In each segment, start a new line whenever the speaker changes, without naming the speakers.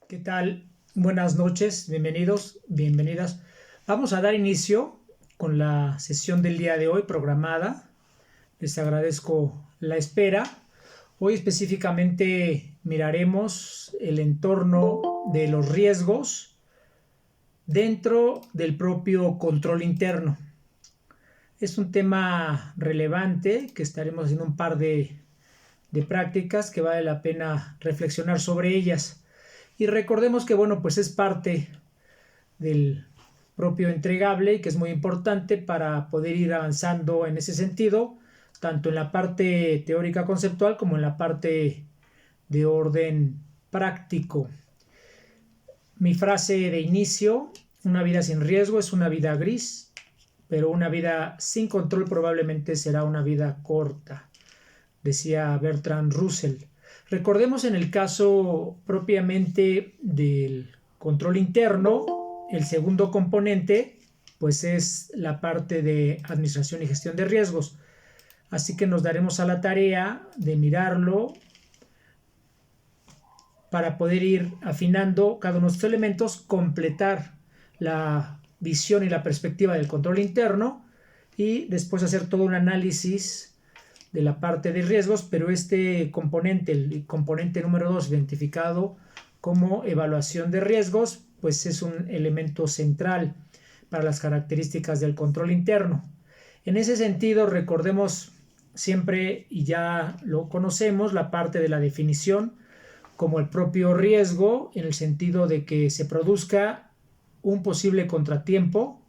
¿Qué tal? Buenas noches, bienvenidos, bienvenidas. Vamos a dar inicio con la sesión del día de hoy programada. Les agradezco la espera. Hoy específicamente miraremos el entorno de los riesgos dentro del propio control interno. Es un tema relevante que estaremos haciendo un par de prácticas que vale la pena reflexionar sobre ellas. Y recordemos que, bueno, pues es parte del propio entregable y que es muy importante para poder ir avanzando en ese sentido, tanto en la parte teórica conceptual como en la parte de orden práctico. Mi frase de inicio: una vida sin riesgo es una vida gris, pero una vida sin control probablemente será una vida corta, decía Bertrand Russell. Recordemos en el caso propiamente del control interno, el segundo componente pues es la parte de administración y gestión de riesgos. Así que nos daremos a la tarea de mirarlo para poder ir afinando cada uno de estos elementos, completar la visión y la perspectiva del control interno y después hacer todo un análisis de la parte de riesgos, pero este componente, el componente número 2, identificado como evaluación de riesgos, pues es un elemento central para las características del control interno. En ese sentido, recordemos siempre, y ya lo conocemos, la parte de la definición como el propio riesgo, en el sentido de que se produzca un posible contratiempo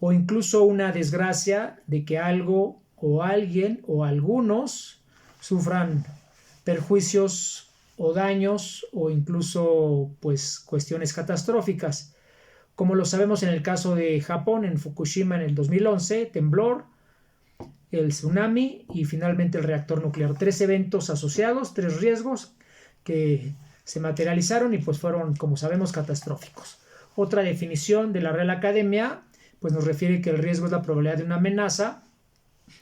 o incluso una desgracia de que algo o alguien o algunos sufran perjuicios o daños o incluso pues cuestiones catastróficas. Como lo sabemos en el caso de Japón, en Fukushima en el 2011, temblor, el tsunami y finalmente el reactor nuclear. 3 eventos asociados, 3 riesgos que se materializaron y pues fueron, como sabemos, catastróficos. Otra definición de la Real Academia pues nos refiere que el riesgo es la probabilidad de una amenaza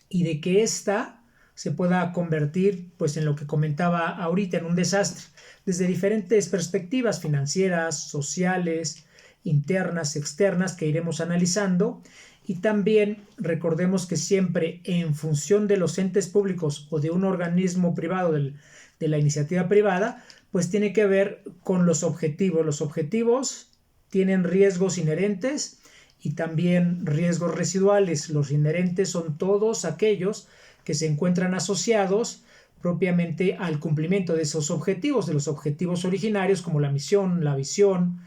y de que ésta se pueda convertir, pues en lo que comentaba ahorita, en un desastre, desde diferentes perspectivas financieras, sociales, internas, externas, que iremos analizando. Y también recordemos que siempre en función de los entes públicos o de un organismo privado de la iniciativa privada, pues tiene que ver con los objetivos. Los objetivos tienen riesgos inherentes y también riesgos residuales. Los inherentes son todos aquellos que se encuentran asociados propiamente al cumplimiento de esos objetivos, de los objetivos originarios como la misión, la visión,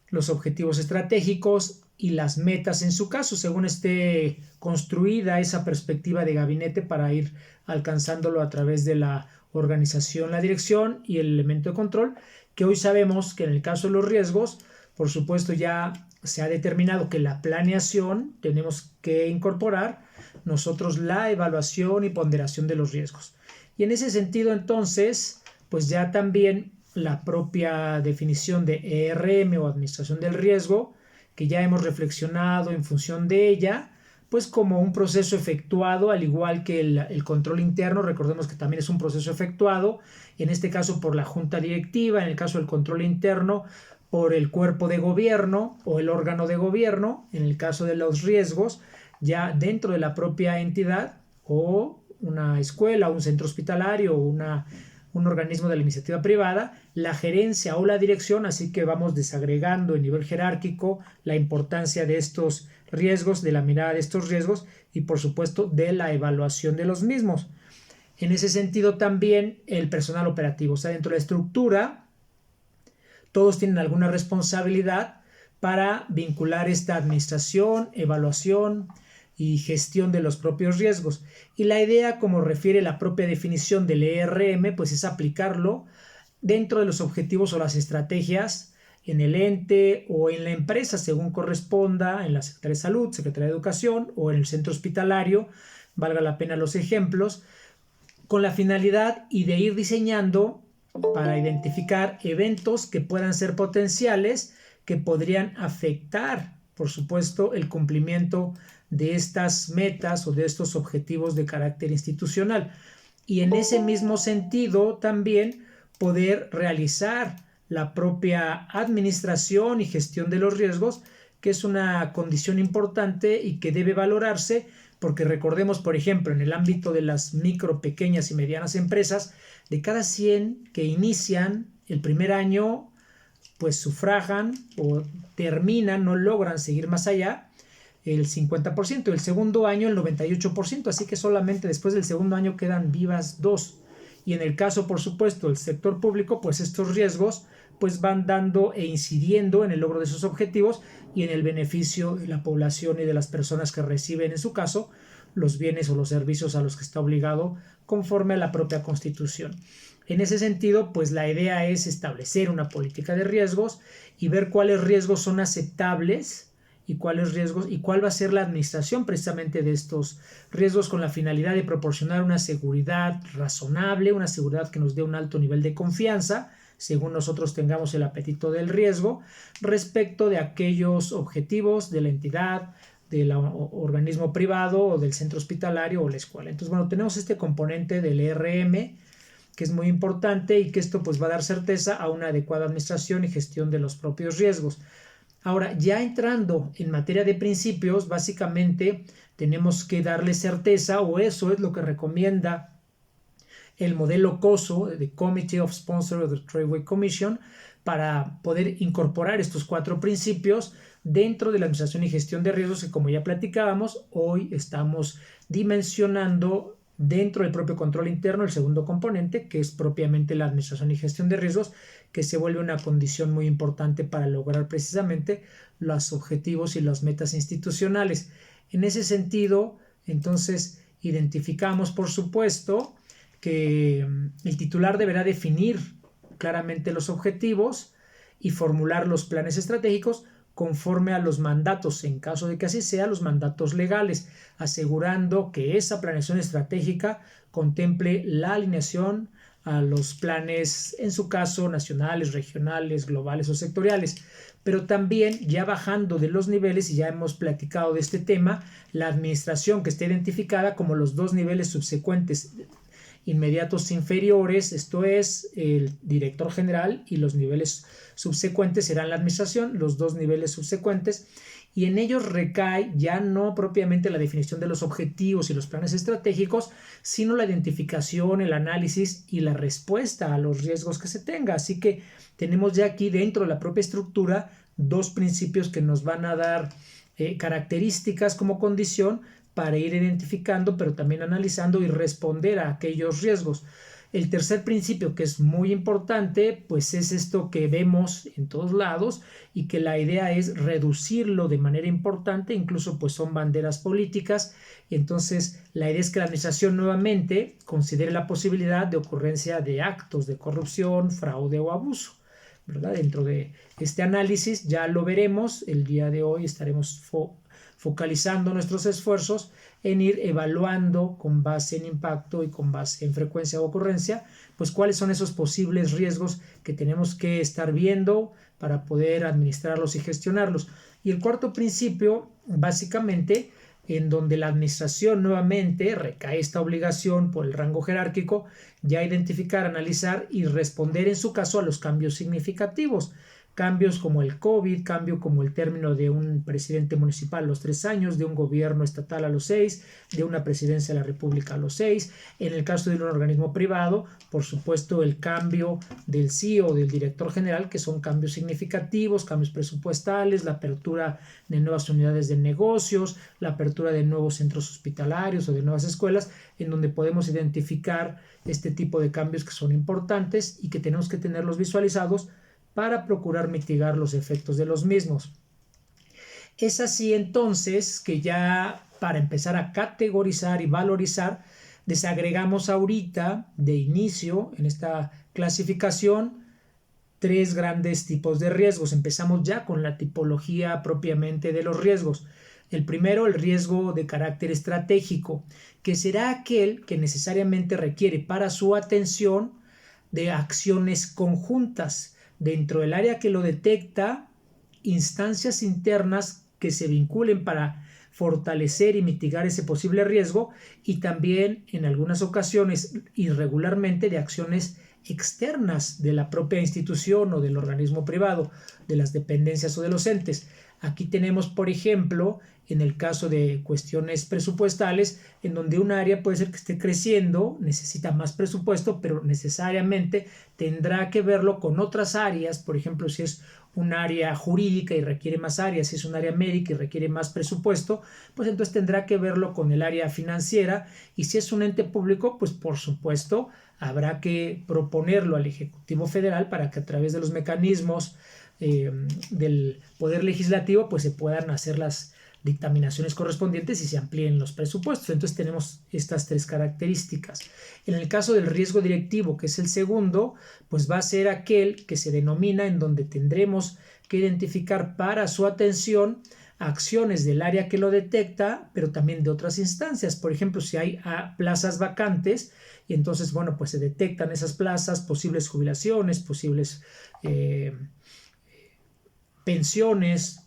los objetivos estratégicos y las metas en su caso, según esté construida esa perspectiva de gabinete para ir alcanzándolo a través de la organización, la dirección y el elemento de control, que hoy sabemos que en el caso de los riesgos, por supuesto ya se ha determinado que la planeación tenemos que incorporar nosotros la evaluación y ponderación de los riesgos. Y en ese sentido entonces, pues ya también la propia definición de ERM o administración del riesgo, que ya hemos reflexionado en función de ella, pues como un proceso efectuado, al igual que el control interno, recordemos que también es un proceso efectuado, en este caso por la junta directiva, en el caso del control interno, por el cuerpo de gobierno o el órgano de gobierno, en el caso de los riesgos, ya dentro de la propia entidad o una escuela, un centro hospitalario o un organismo de la iniciativa privada, la gerencia o la dirección, así que vamos desagregando en nivel jerárquico la importancia de estos riesgos, de la mirada de estos riesgos y por supuesto de la evaluación de los mismos. En ese sentido también el personal operativo, o sea, dentro de la estructura todos tienen alguna responsabilidad para vincular esta administración, evaluación y gestión de los propios riesgos. Y la idea, como refiere la propia definición del ERM, pues es aplicarlo dentro de los objetivos o las estrategias en el ente o en la empresa, según corresponda, en la Secretaría de Salud, Secretaría de Educación o en el centro hospitalario, valga la pena los ejemplos, con la finalidad y de ir diseñando para identificar eventos que puedan ser potenciales, que podrían afectar, por supuesto, el cumplimiento de estas metas o de estos objetivos de carácter institucional. Y en ese mismo sentido también poder realizar la propia administración y gestión de los riesgos, que es una condición importante y que debe valorarse, porque recordemos, por ejemplo, en el ámbito de las micro, pequeñas y medianas empresas, de cada 100 que inician el primer año, pues sufragan o terminan, no logran seguir más allá, el 50%, el segundo año el 98%, así que solamente después del segundo año quedan vivas 2. Y en el caso, por supuesto, del sector público, pues estos riesgos pues van dando e incidiendo en el logro de sus objetivos y en el beneficio de la población y de las personas que reciben, en su caso, los bienes o los servicios a los que está obligado conforme a la propia Constitución. En ese sentido, pues la idea es establecer una política de riesgos y ver cuáles riesgos son aceptables y cuáles riesgos y cuál va a ser la administración precisamente de estos riesgos, con la finalidad de proporcionar una seguridad razonable, una seguridad que nos dé un alto nivel de confianza, según nosotros tengamos el apetito del riesgo, respecto de aquellos objetivos de la entidad, del organismo privado o del centro hospitalario o la escuela. Entonces, bueno, tenemos este componente del ERM, que es muy importante y que esto pues va a dar certeza a una adecuada administración y gestión de los propios riesgos. Ahora, ya entrando en materia de principios, básicamente tenemos que darle certeza, o eso es lo que recomienda el modelo COSO, de Committee of Sponsors of the Tradeway Commission, para poder incorporar estos 4 principios dentro de la administración y gestión de riesgos que, como ya platicábamos, hoy estamos dimensionando dentro del propio control interno, el segundo componente, que es propiamente la administración y gestión de riesgos, que se vuelve una condición muy importante para lograr precisamente los objetivos y las metas institucionales. En ese sentido, entonces, identificamos, por supuesto, que el titular deberá definir claramente los objetivos y formular los planes estratégicos conforme a los mandatos, en caso de que así sea, los mandatos legales, asegurando que esa planeación estratégica contemple la alineación a los planes, en su caso, nacionales, regionales, globales o sectoriales. Pero también, ya bajando de los niveles, y ya hemos platicado de este tema, la administración que esté identificada como los 2 niveles subsecuentes inmediatos inferiores, esto es el director general, y los niveles subsecuentes serán la administración, los 2 niveles subsecuentes, y en ellos recae ya no propiamente la definición de los objetivos y los planes estratégicos, sino la identificación, el análisis y la respuesta a los riesgos que se tenga. Así que tenemos ya aquí dentro de la propia estructura 2 principios que nos van a dar características como condición para ir identificando, pero también analizando y responder a aquellos riesgos. El tercer principio, que es muy importante, pues es esto que vemos en todos lados y que la idea es reducirlo de manera importante, incluso pues son banderas políticas, y entonces la idea es que la administración nuevamente considere la posibilidad de ocurrencia de actos de corrupción, fraude o abuso, ¿verdad? Dentro de este análisis ya lo veremos, el día de hoy estaremos focalizando nuestros esfuerzos en ir evaluando con base en impacto y con base en frecuencia o ocurrencia, pues cuáles son esos posibles riesgos que tenemos que estar viendo para poder administrarlos y gestionarlos. Y el cuarto principio, básicamente, en donde la administración nuevamente recae esta obligación por el rango jerárquico, ya identificar, analizar y responder en su caso a los cambios significativos. Cambios como el COVID, cambio como el término de un presidente municipal a los 3 años, de un gobierno estatal a los 6, de una presidencia de la República a los 6. En el caso de un organismo privado, por supuesto, el cambio del CEO, del director general, que son cambios significativos, cambios presupuestales, la apertura de nuevas unidades de negocios, la apertura de nuevos centros hospitalarios o de nuevas escuelas, en donde podemos identificar este tipo de cambios que son importantes y que tenemos que tenerlos visualizados para procurar mitigar los efectos de los mismos. Es así entonces que ya para empezar a categorizar y valorizar, desagregamos ahorita de inicio en esta clasificación 3 grandes tipos de riesgos. Empezamos ya con la tipología propiamente de los riesgos. El primero, el riesgo de carácter estratégico, que será aquel que necesariamente requiere para su atención de acciones conjuntas dentro del área que lo detecta, instancias internas que se vinculen para fortalecer y mitigar ese posible riesgo, y también en algunas ocasiones irregularmente de acciones externas de la propia institución o del organismo privado, de las dependencias o de los entes. Aquí tenemos, por ejemplo, en el caso de cuestiones presupuestales, en donde un área puede ser que esté creciendo, necesita más presupuesto, pero necesariamente tendrá que verlo con otras áreas. Por ejemplo, si es un área jurídica y requiere más áreas, si es un área médica y requiere más presupuesto, pues entonces tendrá que verlo con el área financiera. Y si es un ente público, pues por supuesto habrá que proponerlo al Ejecutivo Federal para que a través de los mecanismos del Poder Legislativo pues se puedan hacer las dictaminaciones correspondientes y se amplíen los presupuestos. Entonces tenemos estas tres características. En el caso del riesgo directivo, que es el segundo, pues va a ser aquel que se denomina en donde tendremos que identificar para su atención acciones del área que lo detecta, pero también de otras instancias. Por ejemplo, si hay plazas vacantes y entonces, bueno, pues se detectan esas plazas, posibles jubilaciones, posibles pensiones,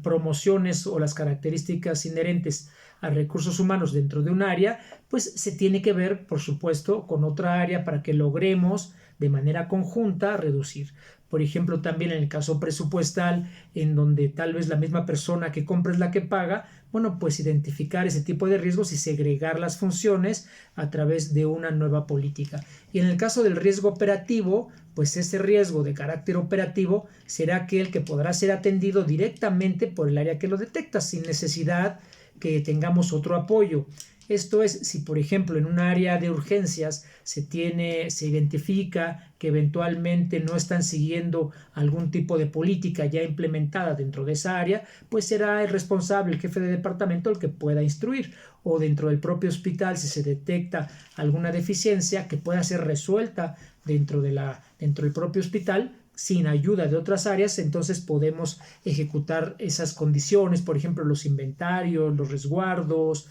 promociones o las características inherentes a recursos humanos dentro de un área, pues se tiene que ver, por supuesto, con otra área para que logremos de manera conjunta reducir. Por ejemplo, también en el caso presupuestal, en donde tal vez la misma persona que compra es la que paga, bueno, pues identificar ese tipo de riesgos y segregar las funciones a través de una nueva política. Y en el caso del riesgo operativo, pues ese riesgo de carácter operativo será aquel que podrá ser atendido directamente por el área que lo detecta, sin necesidad que tengamos otro apoyo. Esto es, si por ejemplo en un área de urgencias se identifica que eventualmente no están siguiendo algún tipo de política ya implementada dentro de esa área, pues será el responsable, el jefe de departamento, el que pueda instruir. O dentro del propio hospital, si se detecta alguna deficiencia que pueda ser resuelta dentro del propio hospital, sin ayuda de otras áreas, entonces podemos ejecutar esas condiciones, por ejemplo, los inventarios, los resguardos,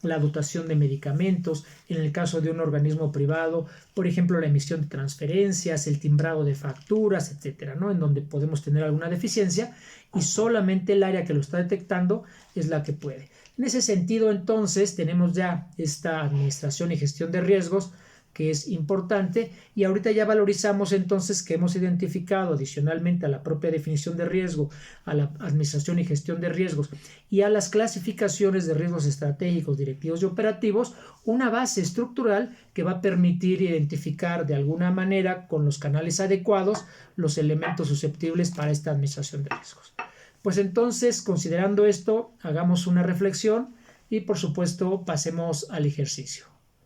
la dotación de medicamentos. En el caso de un organismo privado, por ejemplo, la emisión de transferencias, el timbrado de facturas, etcétera, ¿no? En donde podemos tener alguna deficiencia y solamente el área que lo está detectando es la que puede. En ese sentido, entonces, tenemos ya esta administración y gestión de riesgos, que es importante, y ahorita ya valorizamos entonces que hemos identificado adicionalmente a la propia definición de riesgo, a la administración y gestión de riesgos y a las clasificaciones de riesgos estratégicos, directivos y operativos, una base estructural que va a permitir identificar de alguna manera con los canales adecuados los elementos susceptibles para esta administración de riesgos. Pues entonces, considerando esto, hagamos una reflexión y por supuesto pasemos al ejercicio.